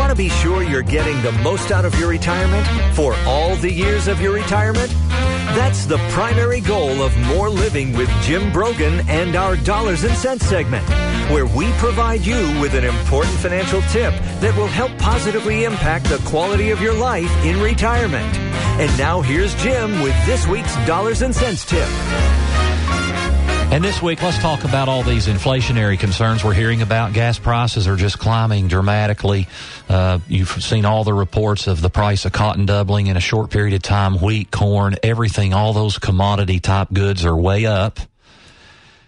Want to be sure you're getting the most out of your retirement for all the years of your retirement? That's the primary goal of More Living with Jim Brogan and our Dollars and Cents segment, where we provide you with an important financial tip that will help positively impact the quality of your life in retirement. And now here's Jim with this week's Dollars and Cents tip. And this week, let's talk about all these inflationary concerns we're hearing about. Gas prices are just climbing dramatically. You've seen all the reports of the price of cotton doubling in a short period of time. Wheat, corn, everything, all those commodity-type goods are way up.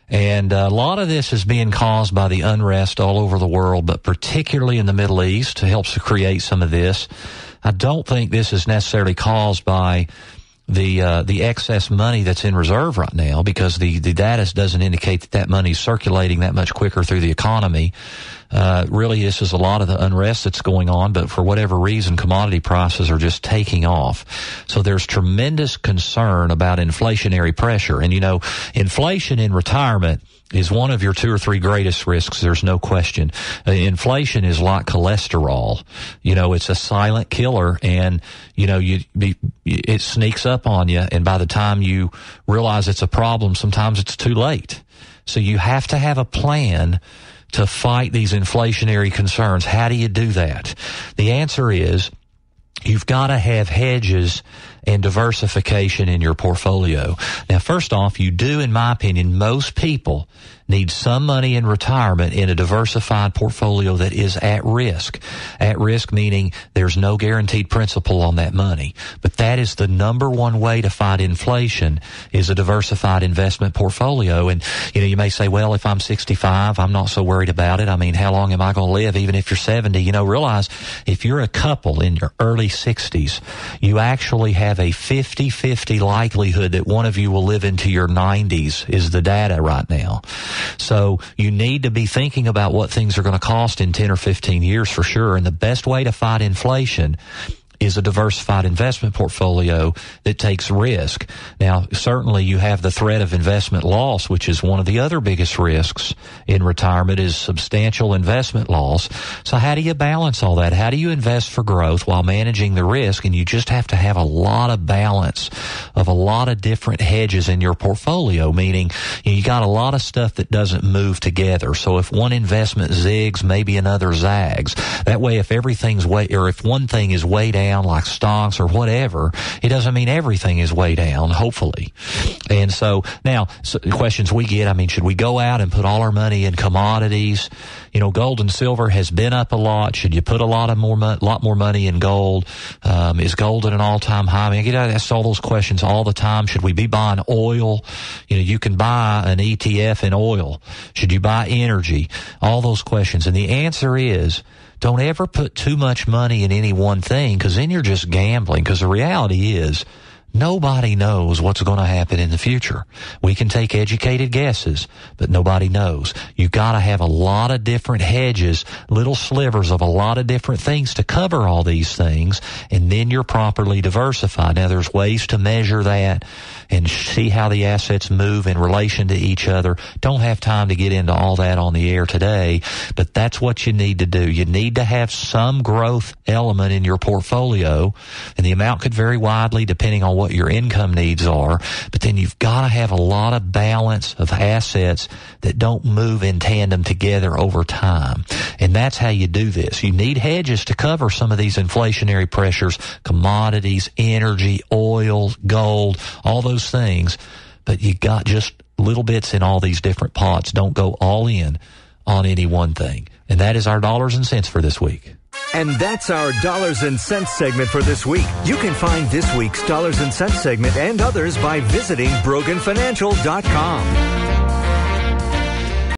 And a lot of this is being caused by the unrest all over the world, but particularly in the Middle East. It helps to create some of this. I don't think this is necessarily caused by the excess money that's in reserve right now, because the data doesn't indicate that money's circulating that much quicker through the economy. Really, this is a lot of the unrest that's going on, but for whatever reason, commodity prices are just taking off. So there's tremendous concern about inflationary pressure. And, you know, inflation in retirement is one of your 2 or 3 greatest risks. There's no question. Inflation is like cholesterol. You know, it's a silent killer, and, you know, it sneaks up on you, and by the time you realize it's a problem, sometimes it's too late. So you have to have a plan to fight these inflationary concerns. How do you do that? The answer is you've got to have hedges and diversification in your portfolio. Now, first off, you do, in my opinion, most people need some money in retirement in a diversified portfolio that is at risk. At risk meaning there's no guaranteed principal on that money. But that is the number one way to fight inflation, is a diversified investment portfolio. And, you know, you may say, well, if I'm 65, I'm not so worried about it. I mean, how long am I going to live, even if you're 70? You know, realize if you're a couple in your early 60s, you actually have a 50-50 likelihood that one of you will live into your 90s, is the data right now. So you need to be thinking about what things are going to cost in 10 or 15 years for sure. And the best way to fight inflation is a diversified investment portfolio that takes risk. Now, certainly you have the threat of investment loss, which is one of the other biggest risks in retirement, is substantial investment loss. So how do you balance all that? How do you invest for growth while managing the risk? And you just have to have a lot of balance of a lot of different hedges in your portfolio, meaning you got a lot of stuff that doesn't move together. So if one investment zigs, maybe another zags. That way, if everything's if one thing is way down, like stocks or whatever, it doesn't mean everything is way down, hopefully. And so now, questions we get, I mean, should we go out and put all our money in commodities? You know, gold and silver has been up a lot. Should you put a lot more money in gold? Is gold at an all-time high? I mean, I get asked all those questions all the time. Should we be buying oil? You know, you can buy an ETF in oil. Should you buy energy? All those questions. And the answer is, don't ever put too much money in any one thing, because then you're just gambling. Because the reality is, nobody knows what's going to happen in the future. We can take educated guesses, but nobody knows. You've got to have a lot of different hedges, little slivers of a lot of different things to cover all these things, and then you're properly diversified. Now, there's ways to measure that and see how the assets move in relation to each other. Don't have time to get into all that on the air today, but that's what you need to do. You need to have some growth element in your portfolio, and the amount could vary widely depending on what your income needs are, but then you've got to have a lot of balance of assets that don't move in tandem together over time. And that's how you do this. You need hedges to cover some of these inflationary pressures, commodities, energy, oil, gold, all those things, but you got just little bits in all these different pots. Don't go all in on any one thing. And that is our dollars and cents for this week. And that's our Dollars and Cents segment for this week. You can find this week's Dollars and Cents segment and others by visiting BroganFinancial.com.